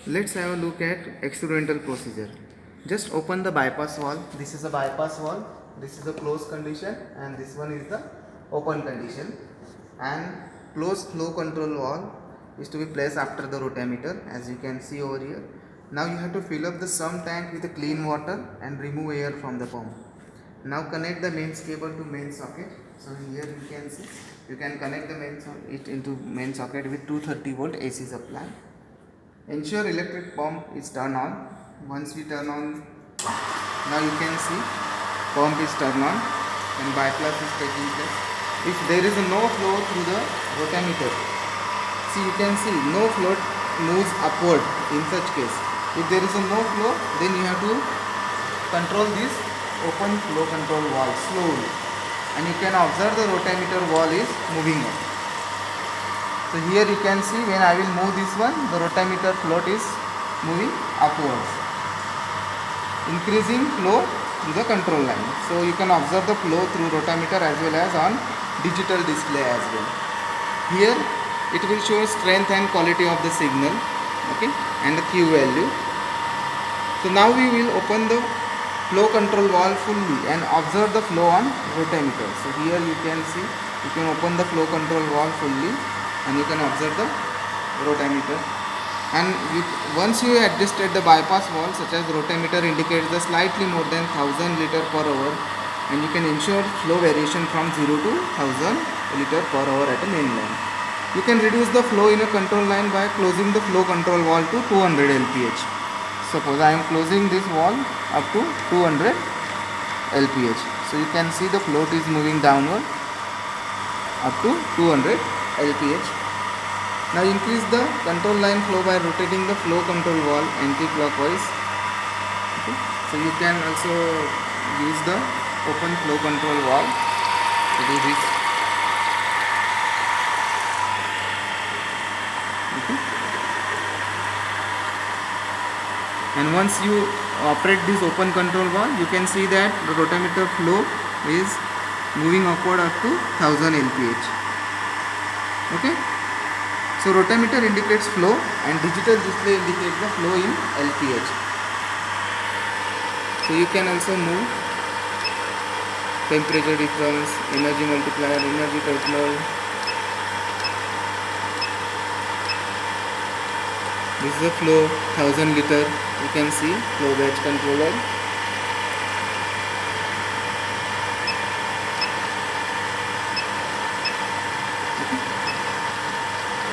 Let's have a look at experimental procedure. Just open the bypass valve. This is a bypass valve. This is the closed condition, and this one is the open condition. And closed flow control valve is to be placed after the rotameter, as you can see over here. Now you have to fill up the sump tank with clean water and remove air from the pump. Now connect the mains cable to main socket. So here you can see you can connect the it into main socket with 230 volt AC supply. Ensure electric pump is turned on. Once we turn on, now you can see pump is turned on and bypass is taking place. If there is no flow through the rotameter, see you can see no flow moves upward in such case. If there is no flow, then you have to control this open flow control valve slowly, and you can observe the rotameter valve is moving up. So here you can see when I will move this one, the rotameter float is moving upwards, increasing flow through the control line. So you can observe the flow through rotameter as well as on digital display as well. Here it will show strength and quality of the signal, okay, and the Q value. So now we will open the flow control valve fully and observe the flow on rotameter. So here you can see you can open the flow control valve fully and you can observe the rotameter. And once you adjusted the bypass valve, such as rotameter indicates the slightly more than 1000 liter per hour, and you can ensure flow variation from 0 to 1000 liter per hour at a main line. You can reduce the flow in a control line by closing the flow control valve to 200 lph. Suppose I am closing this valve up to 200 lph. So you can see the float is moving downward up to 200 lph. Now increase the control line flow by rotating the flow control valve anti-clockwise. Okay. So you can also use the open flow control valve to do this. Okay. And once you operate this open control valve, you can see that the rotameter flow is moving upward up to 1000 lph. Okay. So rotameter indicates flow and digital display indicates the flow in lph. So you can also move temperature difference, energy multiplier, energy terminal. This is the flow 1000 liter. You can see flow batch controller. Okay.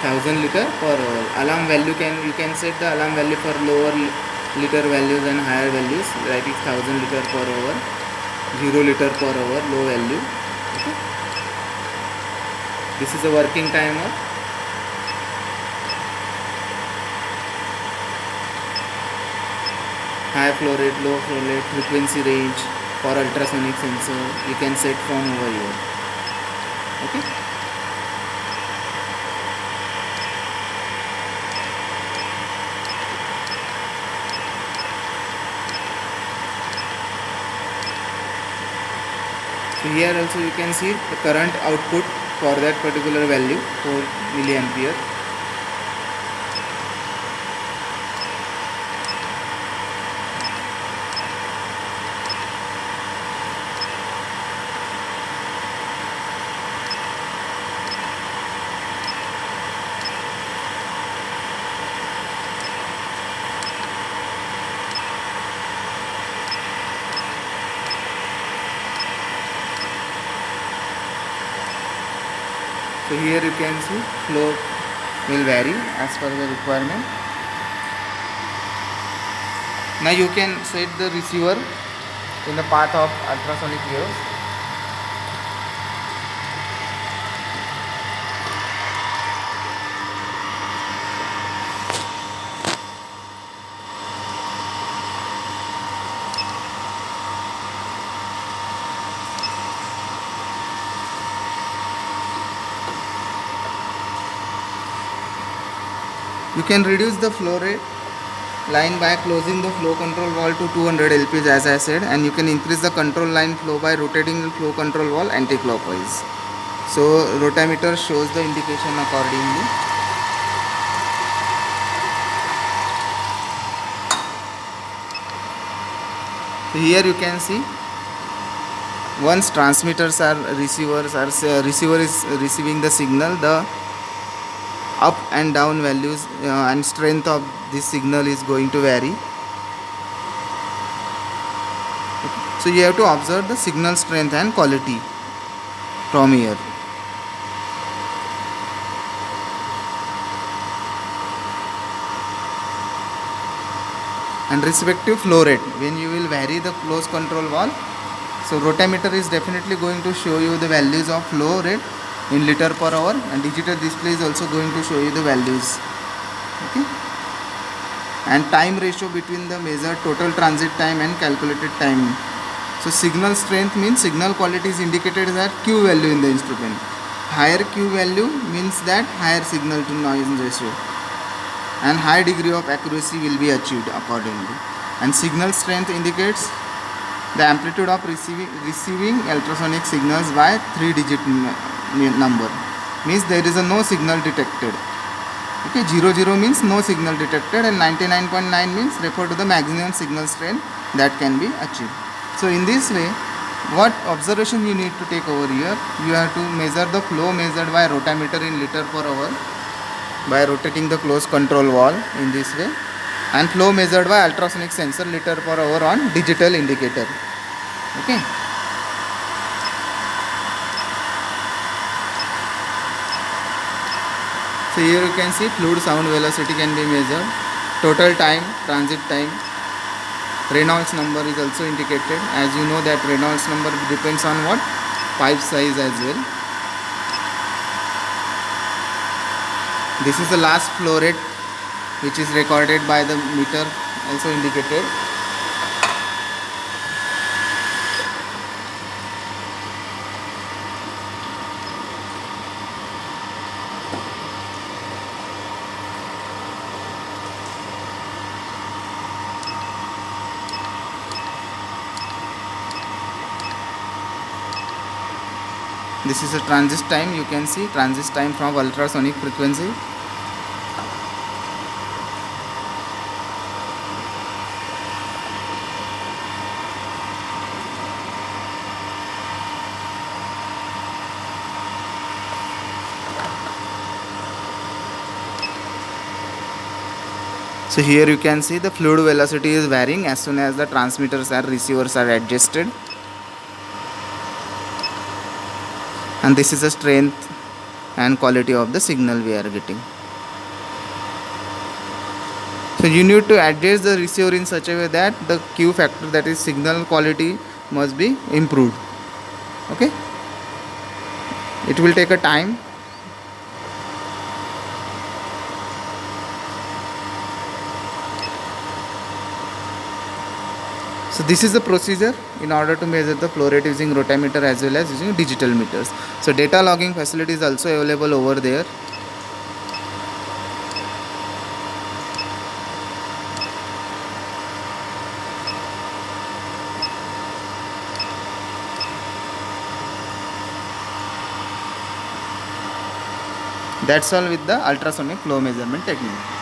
1000 liter per hour. Alarm value you can set the alarm value for lower liter values and higher values. That is 1000 liter per hour, 0 liter per hour low value. Okay. This is a working timer. High flow rate, low flow rate, frequency range for ultrasonic sensor you can set from over here. Okay. So here also you can see the current output for that particular value, 4 milliampere. So here you can see flow will vary as per the requirement. Now you can set the receiver in the path of ultrasonic waves. You can reduce the flow rate line by closing the flow control valve to 200 lph as I said, and you can increase the control line flow by rotating the flow control valve anti-clockwise. So rotameter shows the indication accordingly. So here you can see once transmitters are receiver is receiving the signal, the up and down values and strength of this signal is going to vary. So you have to observe the signal strength and quality from here. And respective flow rate, when you will vary the close control valve, so rotameter is definitely going to show you the values of flow rate in liter per hour, and digital display is also going to show you the values. Okay. And time ratio between the measured total transit time and calculated time. So signal strength means signal quality is indicated as Q value in the instrument. Higher Q value means that higher signal to noise ratio and high degree of accuracy will be achieved accordingly. And signal strength indicates the amplitude of receiving ultrasonic signals by 3-digit number, means there is a no signal detected. Okay, 00 means no signal detected, and 99.9 means refer to the maximum signal strength that can be achieved. So in this way, what observation you need to take over here, you have to measure the flow measured by rotameter in liter per hour by rotating the close control valve in this way, and flow measured by ultrasonic sensor liter per hour on digital indicator. Okay. So here you can see fluid sound velocity can be measured, total time, transit time, Reynolds number is also indicated. As you know that Reynolds number depends on what? Pipe size as well. This is the last flow rate which is recorded by the meter, also indicated. This is a transit time, you can see transit time from ultrasonic frequency. So here you can see the fluid velocity is varying as soon as the transmitters and receivers are adjusted. And this is the strength and quality of the signal we are getting. So you need to adjust the receiver in such a way that the Q factor, that is signal quality, must be improved. Okay. It will take a time. So this is the procedure in order to measure the flow rate using rotameter as well as using digital meters. So data logging facility is also available over there. That's all with the ultrasonic flow measurement technique.